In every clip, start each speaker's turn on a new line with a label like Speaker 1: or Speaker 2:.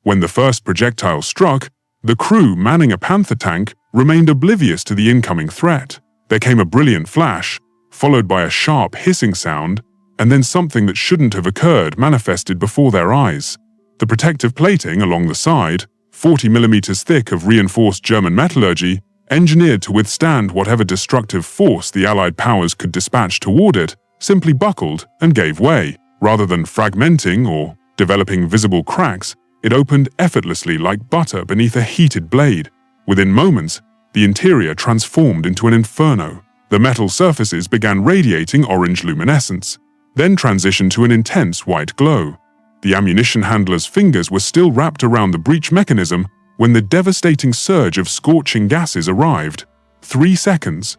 Speaker 1: When the first projectile struck, the crew manning a Panther tank remained oblivious to the incoming threat. There came a brilliant flash, followed by a sharp hissing sound, and then something that shouldn't have occurred manifested before their eyes. The protective plating along the side, 40 millimeters thick of reinforced German metallurgy, engineered to withstand whatever destructive force the Allied powers could dispatch toward it, simply buckled and gave way. Rather than fragmenting or developing visible cracks, it opened effortlessly like butter beneath a heated blade. Within moments, the interior transformed into an inferno. The metal surfaces began radiating orange luminescence, then transitioned to an intense white glow. The ammunition handler's fingers were still wrapped around the breech mechanism when the devastating surge of scorching gases arrived. 3 seconds.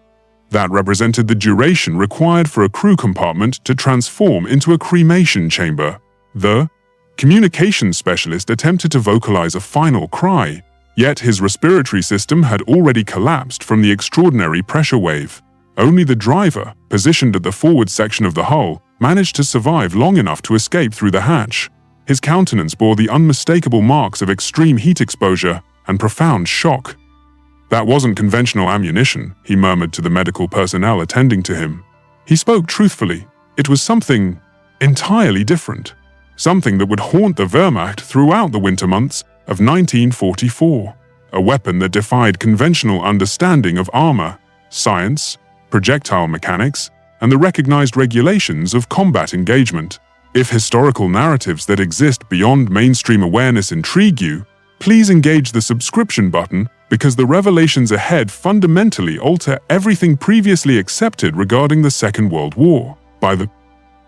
Speaker 1: That represented the duration required for a crew compartment to transform into a cremation chamber. The communications specialist attempted to vocalize a final cry, yet his respiratory system had already collapsed from the extraordinary pressure wave. Only the driver, positioned at the forward section of the hull, managed to survive long enough to escape through the hatch. His countenance bore the unmistakable marks of extreme heat exposure and profound shock. "That wasn't conventional ammunition," he murmured to the medical personnel attending to him. He spoke truthfully. It was something entirely different. Something that would haunt the Wehrmacht throughout the winter months of 1944. A weapon that defied conventional understanding of armor, science, projectile mechanics, and the recognized regulations of combat engagement. If historical narratives that exist beyond mainstream awareness intrigue you, please engage the subscription button because the revelations ahead fundamentally alter everything previously accepted regarding the Second World War. By the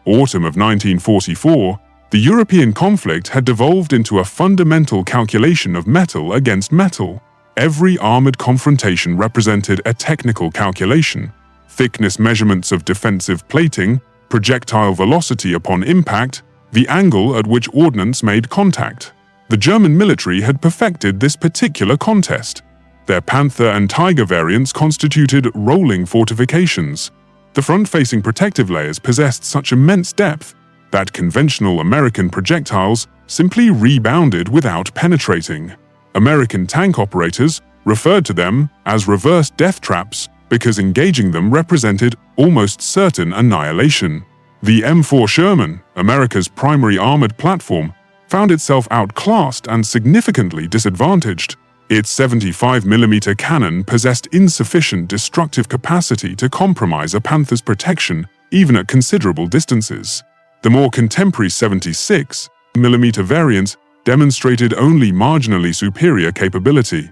Speaker 1: autumn of 1944, the European conflict had devolved into a fundamental calculation of metal against metal. Every armored confrontation represented a technical calculation. Thickness measurements of defensive plating, projectile velocity upon impact, the angle at which ordnance made contact. The German military had perfected this particular contest. Their Panther and Tiger variants constituted rolling fortifications. The front-facing protective layers possessed such immense depth that conventional American projectiles simply rebounded without penetrating. American tank operators referred to them as reverse death traps because engaging them represented almost certain annihilation. The M4 Sherman, America's primary armored platform, found itself outclassed and significantly disadvantaged. Its 75mm cannon possessed insufficient destructive capacity to compromise a Panther's protection even at considerable distances. The more contemporary 76mm variants demonstrated only marginally superior capability.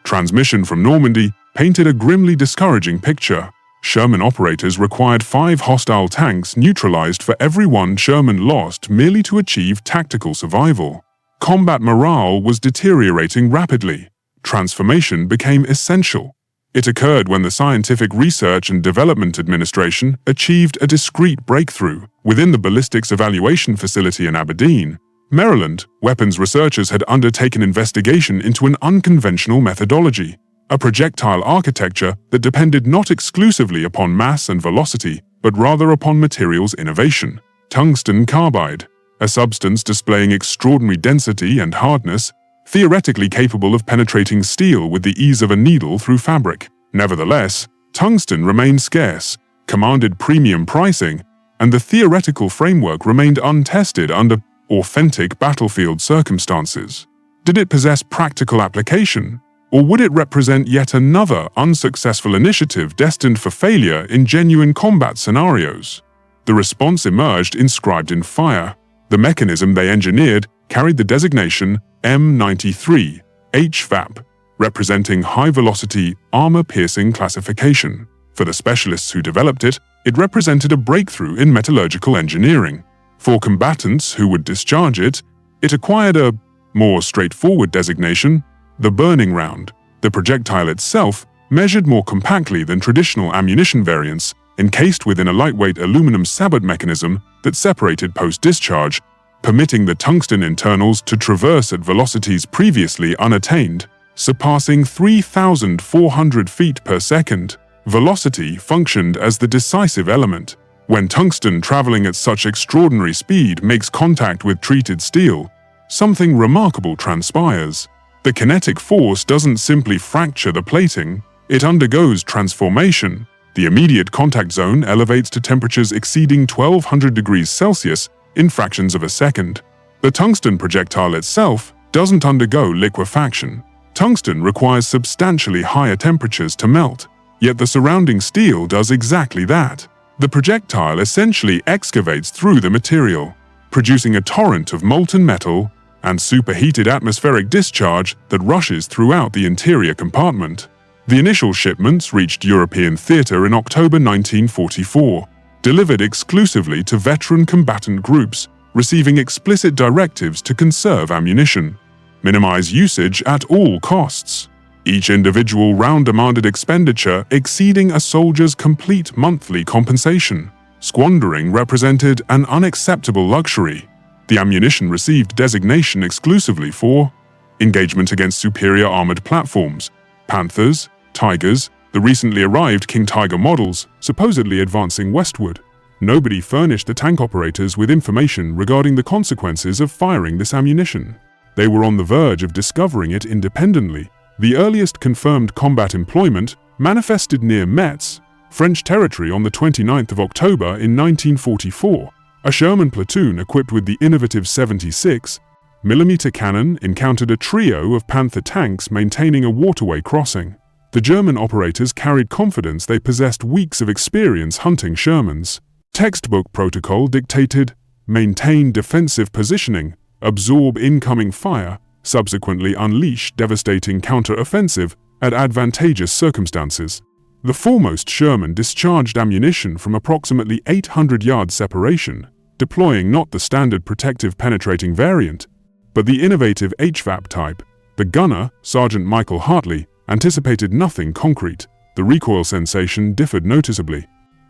Speaker 1: Transmission from Normandy painted a grimly discouraging picture. Sherman operators required 5 hostile tanks neutralized for every one Sherman lost merely to achieve tactical survival. Combat morale was deteriorating rapidly. Transformation became essential. It occurred when the Scientific Research and Development Administration achieved a discrete breakthrough. Within the ballistics evaluation facility in Aberdeen, Maryland, weapons researchers had undertaken investigation into an unconventional methodology, a projectile architecture that depended not exclusively upon mass and velocity, but rather upon materials innovation. Tungsten carbide, a substance displaying extraordinary density and hardness, theoretically capable of penetrating steel with the ease of a needle through fabric. Nevertheless, tungsten remained scarce, commanded premium pricing, and the theoretical framework remained untested under authentic battlefield circumstances. Did it possess practical application, or would it represent yet another unsuccessful initiative destined for failure in genuine combat scenarios? The response emerged inscribed in fire. The mechanism they engineered carried the designation M93 HVAP, representing high-velocity, armor-piercing classification. For the specialists who developed it, it represented a breakthrough in metallurgical engineering. For combatants who would discharge it, it acquired a more straightforward designation, the burning round. The projectile itself measured more compactly than traditional ammunition variants, encased within a lightweight aluminum sabot mechanism that separated post-discharge, permitting the tungsten internals to traverse at velocities previously unattained, surpassing 3,400 feet per second. Velocity functioned as the decisive element. When tungsten traveling at such extraordinary speed makes contact with treated steel, something remarkable transpires. The kinetic force doesn't simply fracture the plating, it undergoes transformation. The immediate contact zone elevates to temperatures exceeding 1200 degrees Celsius in fractions of a second. The tungsten projectile itself doesn't undergo liquefaction. Tungsten requires substantially higher temperatures to melt, yet the surrounding steel does exactly that. The projectile essentially excavates through the material, producing a torrent of molten metal and superheated atmospheric discharge that rushes throughout the interior compartment. The initial shipments reached European theater in October 1944, delivered exclusively to veteran combatant groups, receiving explicit directives to conserve ammunition, minimize usage at all costs. Each individual round demanded expenditure exceeding a soldier's complete monthly compensation. Squandering represented an unacceptable luxury. The ammunition received designation exclusively for engagement against superior armored platforms, Panthers, Tigers, the recently arrived King Tiger models, supposedly advancing westward. Nobody furnished the tank operators with information regarding the consequences of firing this ammunition. They were on the verge of discovering it independently. The earliest confirmed combat employment manifested near Metz, French territory on the 29th of October in 1944. A Sherman platoon equipped with the innovative 76mm cannon encountered a trio of Panther tanks maintaining a waterway crossing. The German operators carried confidence they possessed weeks of experience hunting Shermans. Textbook protocol dictated, maintain defensive positioning, absorb incoming fire, subsequently unleash devastating counter-offensive at advantageous circumstances. The foremost Sherman discharged ammunition from approximately 800 yards separation, deploying not the standard protective penetrating variant, but the innovative HVAP type. The gunner, Sergeant Michael Hartley, anticipated nothing concrete. The recoil sensation differed noticeably.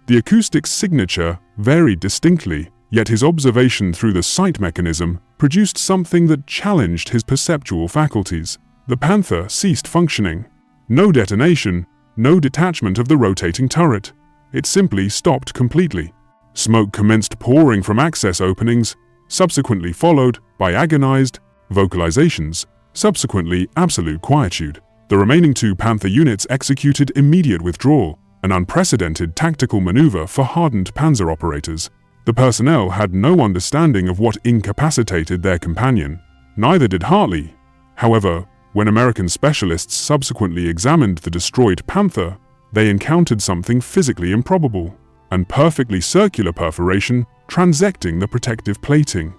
Speaker 1: The acoustic signature varied distinctly, yet his observation through the sight mechanism produced something that challenged his perceptual faculties. The Panther ceased functioning. No detonation, no detachment of the rotating turret. It simply stopped completely. Smoke commenced pouring from access openings, subsequently followed by agonized vocalizations, subsequently absolute quietude. The remaining two Panther units executed immediate withdrawal, an unprecedented tactical maneuver for hardened Panzer operators. The personnel had no understanding of what incapacitated their companion. Neither did Hartley. However, when American specialists subsequently examined the destroyed Panther, they encountered something physically improbable: an perfectly circular perforation transecting the protective plating.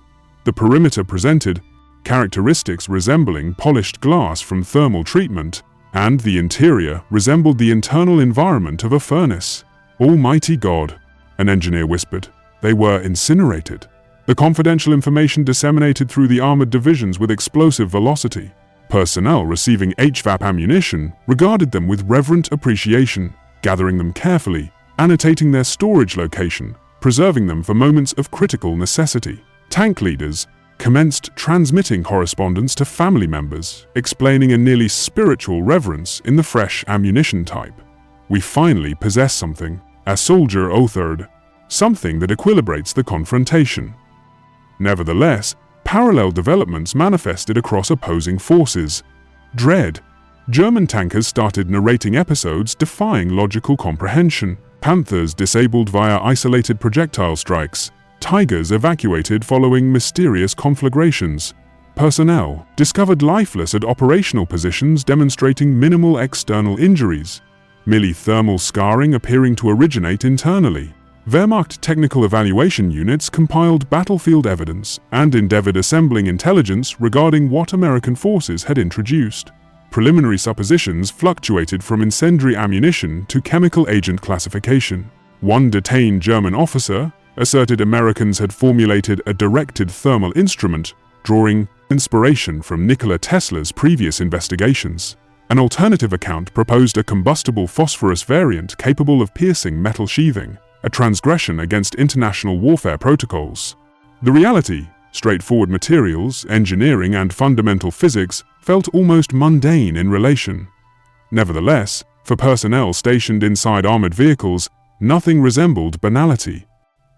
Speaker 1: The perimeter presented characteristics resembling polished glass from thermal treatment, and the interior resembled the internal environment of a furnace. Almighty God, an engineer whispered. They were incinerated. The confidential information disseminated through the armored divisions with explosive velocity. Personnel receiving HVAP ammunition regarded them with reverent appreciation, gathering them carefully, annotating their storage location, preserving them for moments of critical necessity. Tank leaders commenced transmitting correspondence to family members, explaining a nearly spiritual reverence in the fresh ammunition type. We finally possess something, a soldier authored, something that equilibrates the confrontation. Nevertheless, parallel developments manifested across opposing forces. Dread. German tankers started narrating episodes defying logical comprehension. Panthers disabled via isolated projectile strikes. Tigers evacuated following mysterious conflagrations. Personnel discovered lifeless at operational positions demonstrating minimal external injuries, merely thermal scarring appearing to originate internally. Wehrmacht technical evaluation units compiled battlefield evidence and endeavored assembling intelligence regarding what American forces had introduced. Preliminary suppositions fluctuated from incendiary ammunition to chemical agent classification. One detained German officer asserted Americans had formulated a directed thermal instrument, drawing inspiration from Nikola Tesla's previous investigations. An alternative account proposed a combustible phosphorus variant capable of piercing metal sheathing, a transgression against international warfare protocols. The reality, straightforward materials, engineering, and fundamental physics, felt almost mundane in relation. Nevertheless, for personnel stationed inside armored vehicles, nothing resembled banality.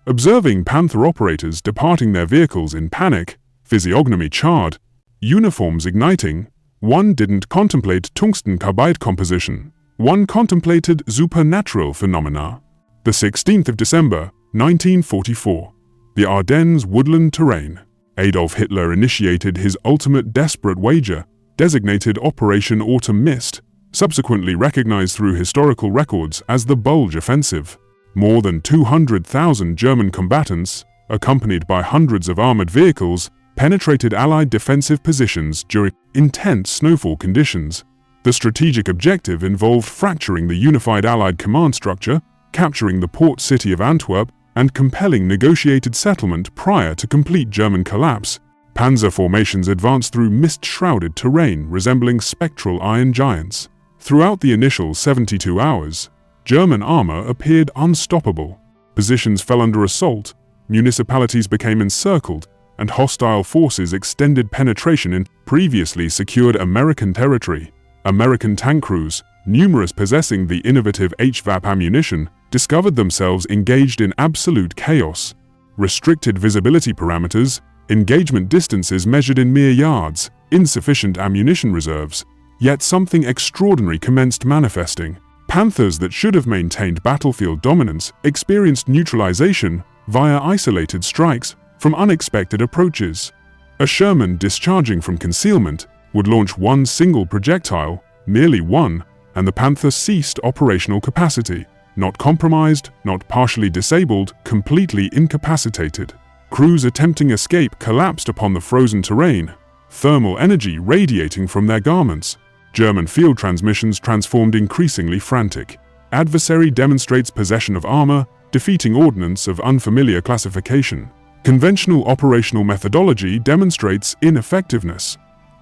Speaker 1: Observing Panther operators departing their vehicles in panic, physiognomy charred, uniforms igniting. One didn't contemplate tungsten-carbide composition. One contemplated supernatural phenomena. The 16th of December, 1944. The Ardennes woodland terrain. Adolf Hitler initiated his ultimate desperate wager, designated Operation Autumn Mist, subsequently recognized through historical records as the Bulge Offensive. More than 200,000 German combatants, accompanied by hundreds of armored vehicles, penetrated Allied defensive positions during intense snowfall conditions. The strategic objective involved fracturing the unified Allied command structure, capturing the port city of Antwerp, and compelling negotiated settlement prior to complete German collapse. Panzer formations advanced through mist-shrouded terrain resembling spectral iron giants. Throughout the initial 72 hours, German armor appeared unstoppable. Positions fell under assault, municipalities became encircled, and hostile forces extended penetration in previously secured American territory. American tank crews, numerous possessing the innovative HVAP ammunition, discovered themselves engaged in absolute chaos. Restricted visibility parameters, engagement distances measured in mere yards, insufficient ammunition reserves. Yet something extraordinary commenced manifesting. Panthers that should have maintained battlefield dominance experienced neutralization via isolated strikes from unexpected approaches. A Sherman discharging from concealment would launch one single projectile, merely one, and the Panther ceased operational capacity. Not compromised, not partially disabled, completely incapacitated. Crews attempting escape collapsed upon the frozen terrain, thermal energy radiating from their garments. German field transmissions transformed increasingly frantic. Adversary demonstrates possession of armor, defeating ordnance of unfamiliar classification. Conventional operational methodology demonstrates ineffectiveness.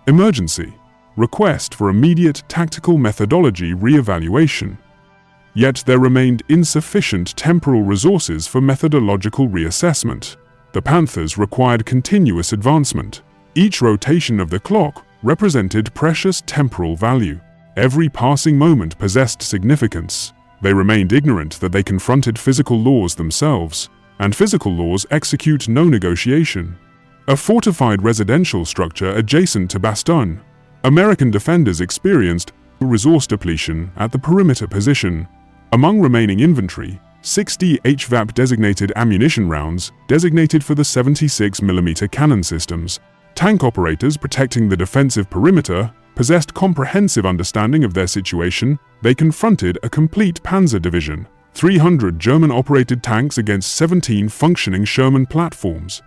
Speaker 1: Emergency. Request for immediate tactical methodology re-evaluation. Yet there remained insufficient temporal resources for methodological reassessment. The Panthers required continuous advancement. Each rotation of the clock represented precious temporal value. Every passing moment possessed significance. They remained ignorant that they confronted physical laws themselves, and physical laws execute no negotiation. A fortified residential structure adjacent to Bastogne. American defenders experienced resource depletion at the perimeter position. Among remaining inventory, 60 HVAP designated ammunition rounds designated for the 76mm cannon systems. Tank operators protecting the defensive perimeter possessed comprehensive understanding of their situation. They confronted a complete Panzer division, 300 German-operated tanks against 17 functioning Sherman platforms.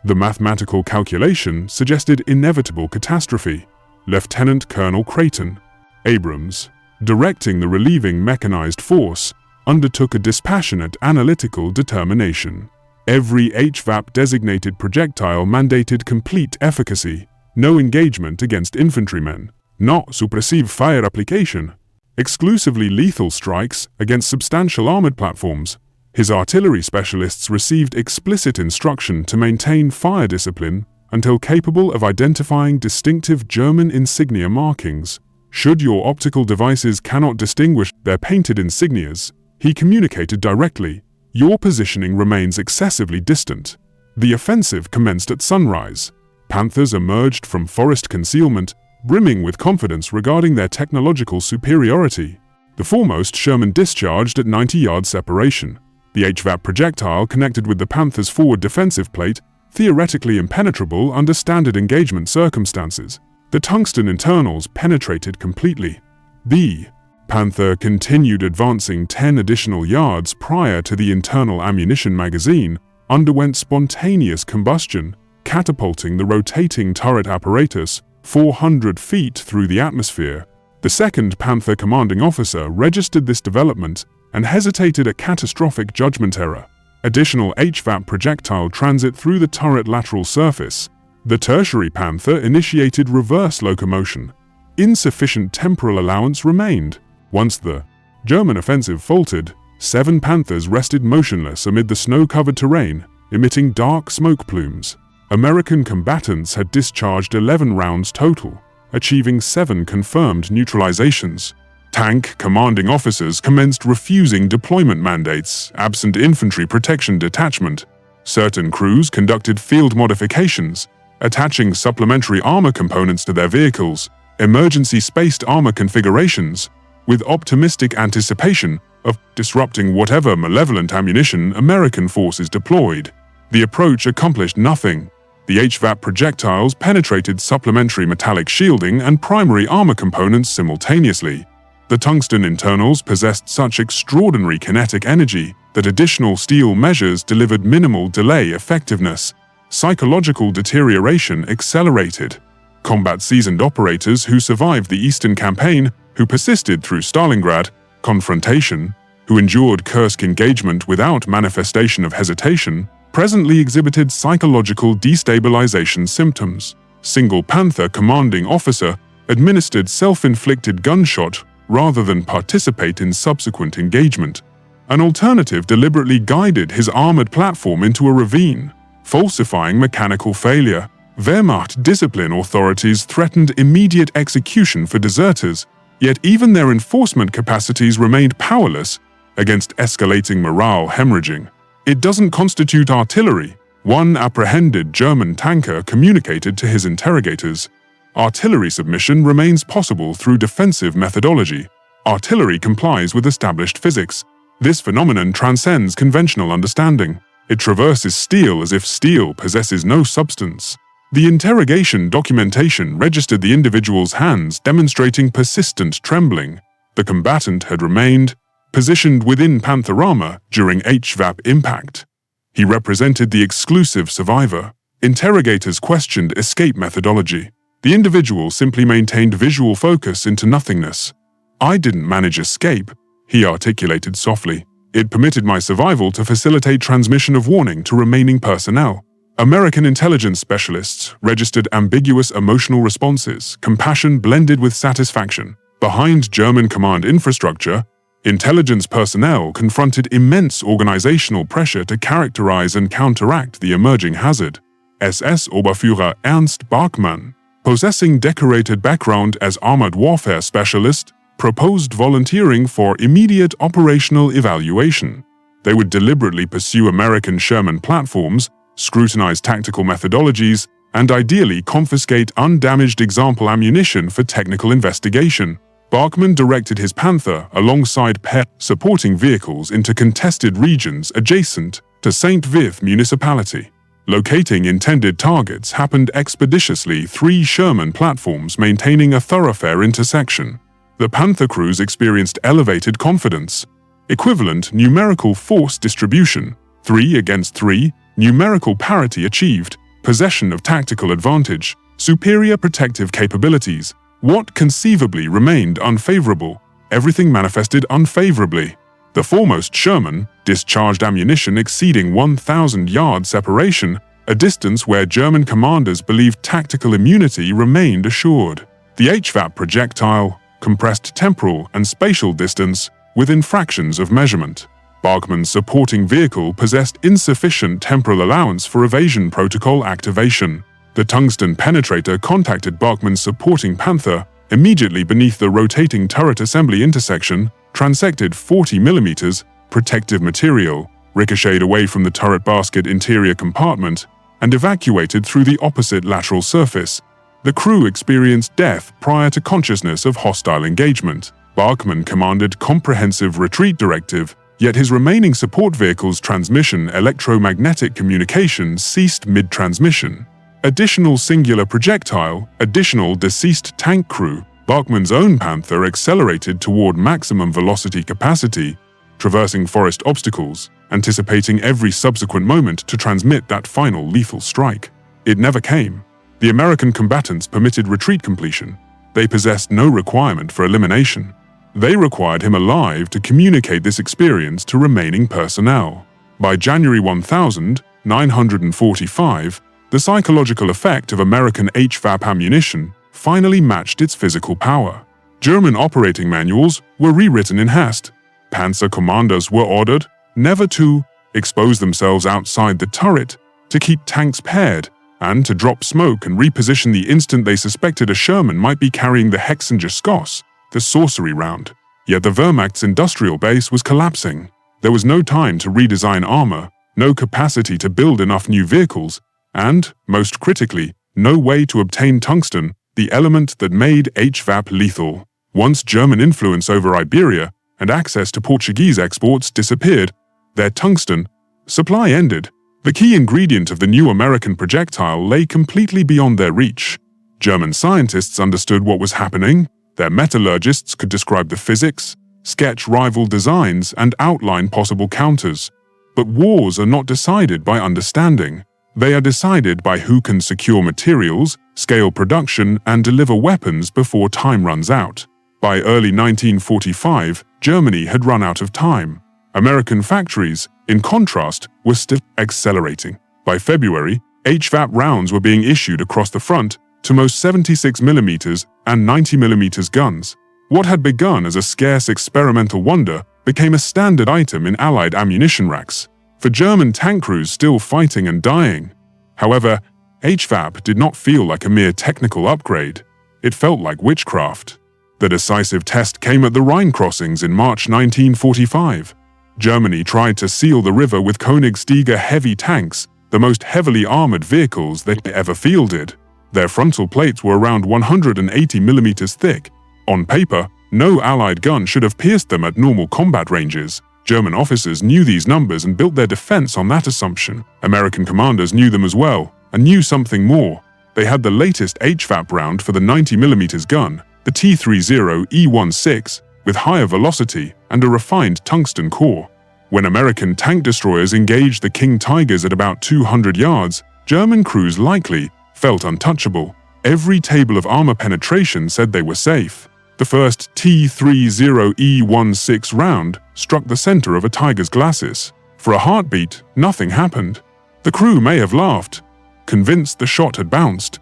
Speaker 1: The mathematical calculation suggested inevitable catastrophe. Lieutenant Colonel Creighton, Abrams, directing the relieving mechanized force, undertook a dispassionate analytical determination. Every HVAP-designated projectile mandated complete efficacy, no engagement against infantrymen, not suppressive fire application, exclusively lethal strikes against substantial armored platforms. His artillery specialists received explicit instruction to maintain fire discipline until capable of identifying distinctive German insignia markings. Should your optical devices cannot distinguish their painted insignias, he communicated directly, your positioning remains excessively distant. The offensive commenced at sunrise. Panthers emerged from forest concealment, brimming with confidence regarding their technological superiority. The foremost Sherman discharged at 90 yards separation. The HVAP projectile connected with the Panther's forward defensive plate, theoretically impenetrable under standard engagement circumstances. The tungsten internals penetrated completely. The Panther continued advancing 10 additional yards prior to the internal ammunition magazine, underwent spontaneous combustion, catapulting the rotating turret apparatus 400 feet through the atmosphere. The second Panther commanding officer registered this development and hesitated a catastrophic judgment error. Additional HVAP projectile transit through the turret lateral surface. The tertiary Panther initiated reverse locomotion. Insufficient temporal allowance remained. Once the German offensive faltered, 7 Panthers rested motionless amid the snow-covered terrain, emitting dark smoke plumes. American combatants had discharged 11 rounds total, achieving 7 confirmed neutralizations. Tank commanding officers commenced refusing deployment mandates absent infantry protection detachment. Certain crews conducted field modifications, attaching supplementary armor components to their vehicles, emergency spaced armor configurations, with optimistic anticipation of disrupting whatever malevolent ammunition American forces deployed. The approach accomplished nothing. The HVAP projectiles penetrated supplementary metallic shielding and primary armor components simultaneously. The tungsten internals possessed such extraordinary kinetic energy that additional steel measures delivered minimal delay effectiveness. Psychological deterioration accelerated. Combat-seasoned operators who survived the Eastern Campaign, who persisted through Stalingrad confrontation, who endured Kursk engagement without manifestation of hesitation, presently exhibited psychological destabilization symptoms. Single Panther commanding officer administered self-inflicted gunshot rather than participate in subsequent engagement. An alternative deliberately guided his armored platform into a ravine, falsifying mechanical failure. Wehrmacht discipline authorities threatened immediate execution for deserters, yet even their enforcement capacities remained powerless against escalating morale hemorrhaging. It doesn't constitute artillery, one apprehended German tanker communicated to his interrogators. Artillery submission remains possible through defensive methodology. Artillery complies with established physics. This phenomenon transcends conventional understanding. It traverses steel as if steel possesses no substance. The interrogation documentation registered the individual's hands, demonstrating persistent trembling. The combatant had remained positioned within Panther armor during HVAP impact. He represented the exclusive survivor. Interrogators questioned escape methodology. The individual simply maintained visual focus into nothingness. "I didn't manage escape," he articulated softly. "It permitted my survival to facilitate transmission of warning to remaining personnel." American intelligence specialists registered ambiguous emotional responses, compassion blended with satisfaction. Behind German command infrastructure, intelligence personnel confronted immense organizational pressure to characterize and counteract the emerging hazard. SS Oberführer Ernst Bachmann, possessing decorated background as armored warfare specialist, proposed volunteering for immediate operational evaluation. They would deliberately pursue American Sherman platforms, scrutinize tactical methodologies, and ideally confiscate undamaged example ammunition for technical investigation. Bachmann directed his Panther alongside supporting vehicles into contested regions adjacent to St. Vith municipality. Locating intended targets happened expeditiously, 3 Sherman platforms maintaining a thoroughfare intersection. The Panther crews experienced elevated confidence. Equivalent numerical force distribution, 3 against 3, numerical parity achieved, possession of tactical advantage, superior protective capabilities. What conceivably remained unfavorable? Everything manifested unfavorably. The foremost Sherman discharged ammunition exceeding 1,000 yards separation, a distance where German commanders believed tactical immunity remained assured. The HVAP projectile compressed temporal and spatial distance within fractions of measurement. Bachmann's supporting vehicle possessed insufficient temporal allowance for evasion protocol activation. The tungsten penetrator contacted Bachmann's supporting Panther immediately beneath the rotating turret assembly intersection, transected 40 mm protective material, ricocheted away from the turret basket interior compartment, and evacuated through the opposite lateral surface. The crew experienced death prior to consciousness of hostile engagement. Bachmann commanded comprehensive retreat directive, yet his remaining support vehicle's transmission electromagnetic communication ceased mid-transmission. Additional singular projectile, additional deceased tank crew. Bachmann's own Panther accelerated toward maximum velocity capacity, traversing forest obstacles, anticipating every subsequent moment to transmit that final lethal strike. It never came. The American combatants permitted retreat completion. They possessed no requirement for elimination. They required him alive to communicate this experience to remaining personnel. By January 1945, the psychological effect of American HVAP ammunition finally matched its physical power. German operating manuals were rewritten in haste. Panzer commanders were ordered never to expose themselves outside the turret, to keep tanks paired, and to drop smoke and reposition the instant they suspected a Sherman might be carrying the Hexenschuss, the sorcery round. Yet the Wehrmacht's industrial base was collapsing. There was no time to redesign armor, no capacity to build enough new vehicles, and, most critically, no way to obtain tungsten, the element that made HVAP lethal. Once German influence over Iberia and access to Portuguese exports disappeared, their tungsten supply ended. The key ingredient of the new American projectile lay completely beyond their reach. German scientists understood what was happening. Their metallurgists could describe the physics, sketch rival designs, and outline possible counters. But wars are not decided by understanding. They are decided by who can secure materials, scale production, and deliver weapons before time runs out. By early 1945, Germany had run out of time. American factories, in contrast, were still accelerating. By February, HVAP rounds were being issued across the front to most 76mm and 90mm guns. What had begun as a scarce experimental wonder became a standard item in Allied ammunition racks, for German tank crews still fighting and dying. However, HVAP did not feel like a mere technical upgrade. It felt like witchcraft. The decisive test came at the Rhine crossings in March 1945. Germany tried to seal the river with Koenigsegger heavy tanks, the most heavily armored vehicles they ever fielded. Their frontal plates were around 180mm thick. On paper, no Allied gun should have pierced them at normal combat ranges. German officers knew these numbers and built their defense on that assumption. American commanders knew them as well, and knew something more. They had the latest HVAP round for the 90mm gun, the T-30E16, with higher velocity and a refined tungsten core. When American tank destroyers engaged the King Tigers at about 200 yards, German crews likely felt untouchable. Every table of armor penetration said they were safe. The first T-30E16 round struck the center of a Tiger's glacis. For a heartbeat, nothing happened. The crew may have laughed, convinced the shot had bounced.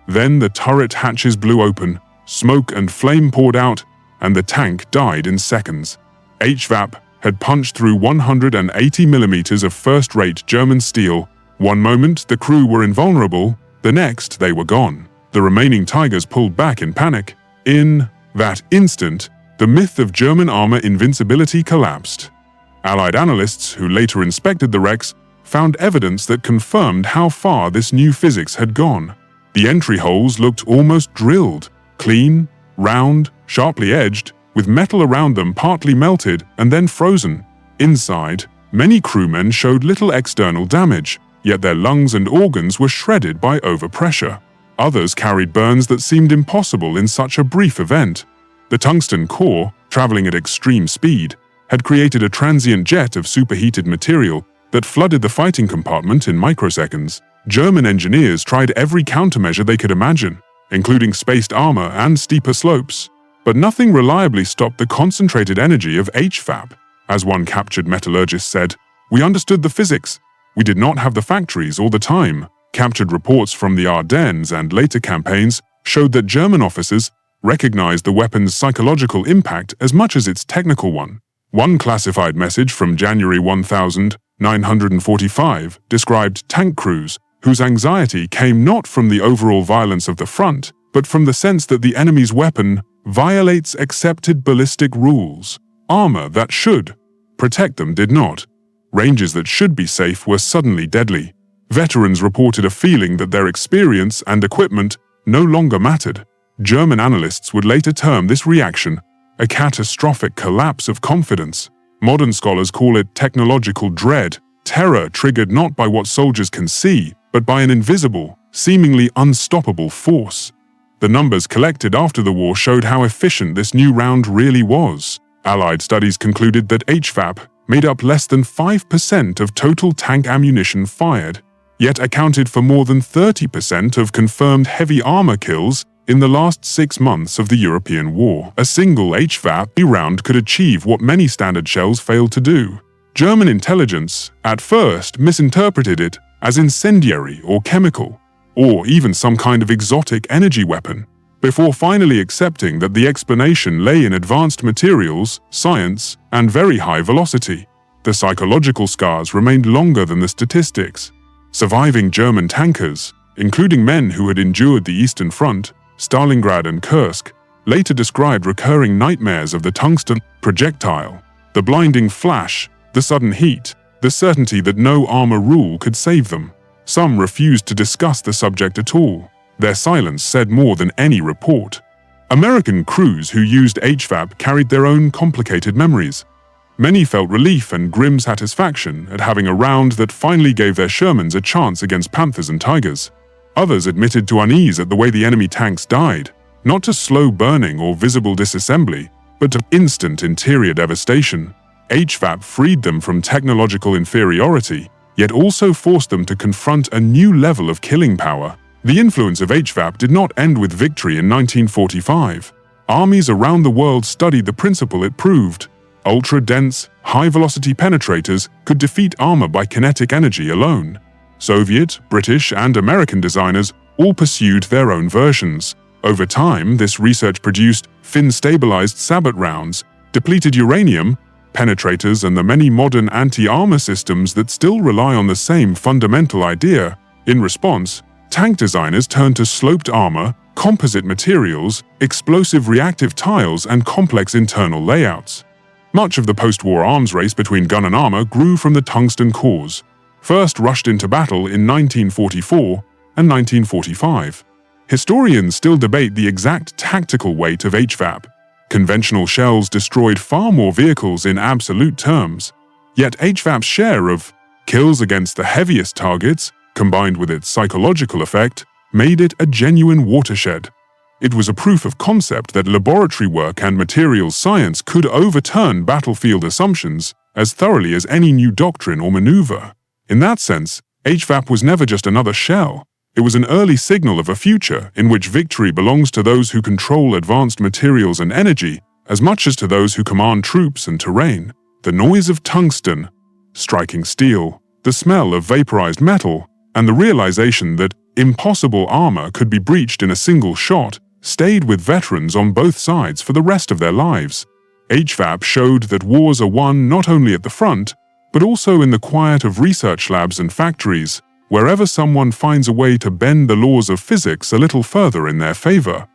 Speaker 1: Then the turret hatches blew open, smoke and flame poured out, and the tank died in seconds. HVAP had punched through 180mm of first-rate German steel. One moment, the crew were invulnerable. The next, they were gone. The remaining Tigers pulled back in panic. In that instant, the myth of German armor invincibility collapsed. Allied analysts who later inspected the wrecks found evidence that confirmed how far this new physics had gone. The entry holes looked almost drilled, clean, round, sharply edged, with metal around them partly melted and then frozen. Inside, many crewmen showed little external damage, yet their lungs and organs were shredded by overpressure. Others carried burns that seemed impossible in such a brief event. The tungsten core, traveling at extreme speed, had created a transient jet of superheated material that flooded the fighting compartment in microseconds. German engineers tried every countermeasure they could imagine, including spaced armor and steeper slopes, but nothing reliably stopped the concentrated energy of HVAP. As one captured metallurgist said, "We understood the physics. We did not have the factories or the time." Captured reports from the Ardennes and later campaigns showed that German officers recognized the weapon's psychological impact as much as its technical one. One classified message from January 1945 described tank crews whose anxiety came not from the overall violence of the front, but from the sense that the enemy's weapon violates accepted ballistic rules. Armor that should protect them did not. Ranges that should be safe were suddenly deadly. Veterans reported a feeling that their experience and equipment no longer mattered. German analysts would later term this reaction a catastrophic collapse of confidence. Modern scholars call it technological dread, terror triggered not by what soldiers can see, but by an invisible, seemingly unstoppable force. The numbers collected after the war showed how efficient this new round really was. Allied studies concluded that HVAP made up less than 5% of total tank ammunition fired, yet accounted for more than 30% of confirmed heavy armor kills in the last 6 months of the European war. A single HVAP round could achieve what many standard shells failed to do. German intelligence at first misinterpreted it as incendiary or chemical, or even some kind of exotic energy weapon, before finally accepting that the explanation lay in advanced materials, science, and very high velocity. The psychological scars remained longer than the statistics. Surviving German tankers, including men who had endured the Eastern Front, Stalingrad and Kursk, later described recurring nightmares of the tungsten projectile, the blinding flash, the sudden heat, the certainty that no armor rule could save them. Some refused to discuss the subject at all. Their silence said more than any report. American crews who used HVAP carried their own complicated memories. Many felt relief and grim satisfaction at having a round that finally gave their Shermans a chance against Panthers and Tigers. Others admitted to unease at the way the enemy tanks died, not to slow burning or visible disassembly, but to instant interior devastation. HVAP freed them from technological inferiority, yet also forced them to confront a new level of killing power. The influence of HVAP did not end with victory in 1945. Armies around the world studied the principle it proved. Ultra-dense, high-velocity penetrators could defeat armor by kinetic energy alone. Soviet, British, and American designers all pursued their own versions. Over time, this research produced fin-stabilized sabot rounds, depleted uranium, penetrators, and the many modern anti-armor systems that still rely on the same fundamental idea. In response, tank designers turned to sloped armor, composite materials, explosive reactive tiles, and complex internal layouts. Much of the post-war arms race between gun and armor grew from the tungsten cores, first rushed into battle in 1944 and 1945. Historians still debate the exact tactical weight of HVAP. Conventional shells destroyed far more vehicles in absolute terms, yet HVAP's share of kills against the heaviest targets, combined with its psychological effect, made it a genuine watershed. It was a proof of concept that laboratory work and materials science could overturn battlefield assumptions as thoroughly as any new doctrine or maneuver. In that sense, HVAP was never just another shell. It was an early signal of a future in which victory belongs to those who control advanced materials and energy as much as to those who command troops and terrain. The noise of tungsten striking steel, the smell of vaporized metal, and the realization that impossible armor could be breached in a single shot stayed with veterans on both sides for the rest of their lives. HVAP showed that wars are won not only at the front, but also in the quiet of research labs and factories, wherever someone finds a way to bend the laws of physics a little further in their favor.